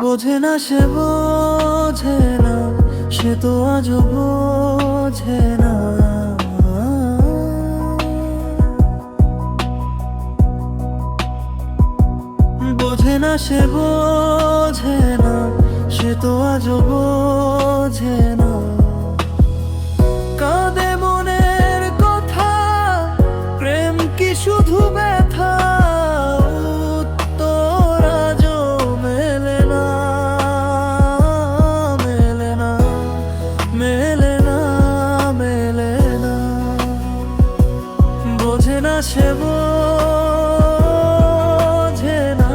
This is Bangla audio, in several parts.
বোঝে না সে বোঝে না, সে তো আজও বোঝে না। বোঝে না সে বোঝে না, সে তো আজও বোঝে না। কাঁদে মনের কথা, প্রেম কি শুধু ব্যথা? উত্তর আজও মেলে না, মেলে না, মেলে না, মেলে না। বোঝে না সে বোঝে না।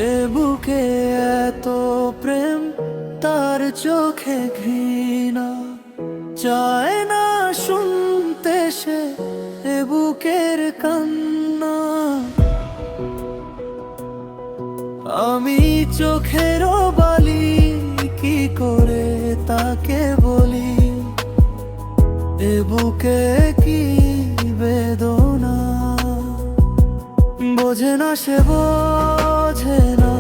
এ বুকে এত প্রেম, তার চোখে ঘৃণা, চায় না শুনতে সে এ বুকের কান্না। আমি চোখের বালি, কি করে তাকে বলি এ বুকে কি বেদনা। বোঝে না সে বোঝে না,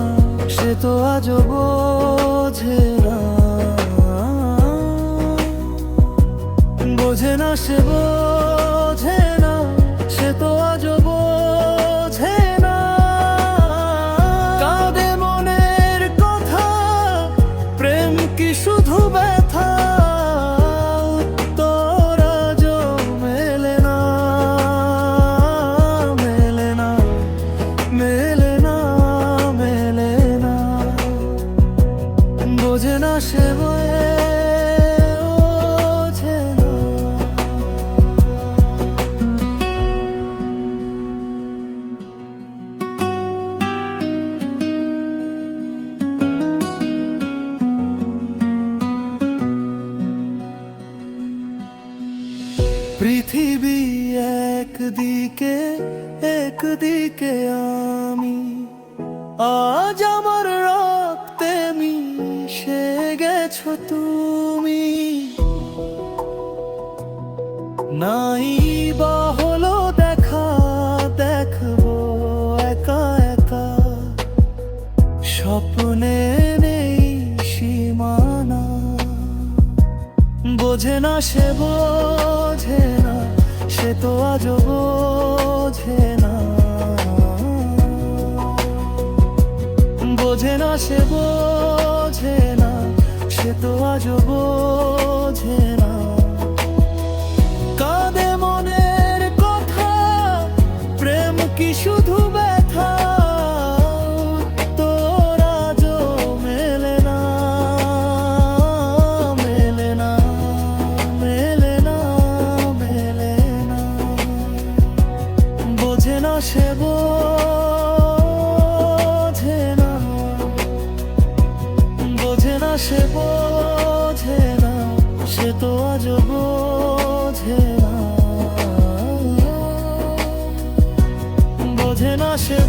সে তো আজও বোঝে না। বোঝে না সে বোঝে না, সে তো আজও বোঝে না। কাঁদে মনের কথা, প্রেম কি শুধু ব্যথা? উত্তর আজও মেলে না, মেলে না, মেলে না, মেলে না। বোঝে না সে বোঝে না। পৃথিবী একদিকে, একদিকে আমি, আজ আমার রক্তে মিশে গেছো তুমি। নাই বা হলো দেখা, দেখবো একা একা, স্বপ্নে নেই সীমানা। বোঝে না সে বোঝে না, সে তো আজও বোঝে না। বোঝে না সে বোঝে না, সে তো আজও বোঝে না। কাঁদে মনের কথা, প্রেম কি শুধু ব্যথা? উত্তর আজও মেলে না, মেলে না, মেলে না, মেলে না। বোঝে না সে বোঝে না, বোঝে না সে বোঝে না, সে তো আজও বোঝে না। বোঝে না সে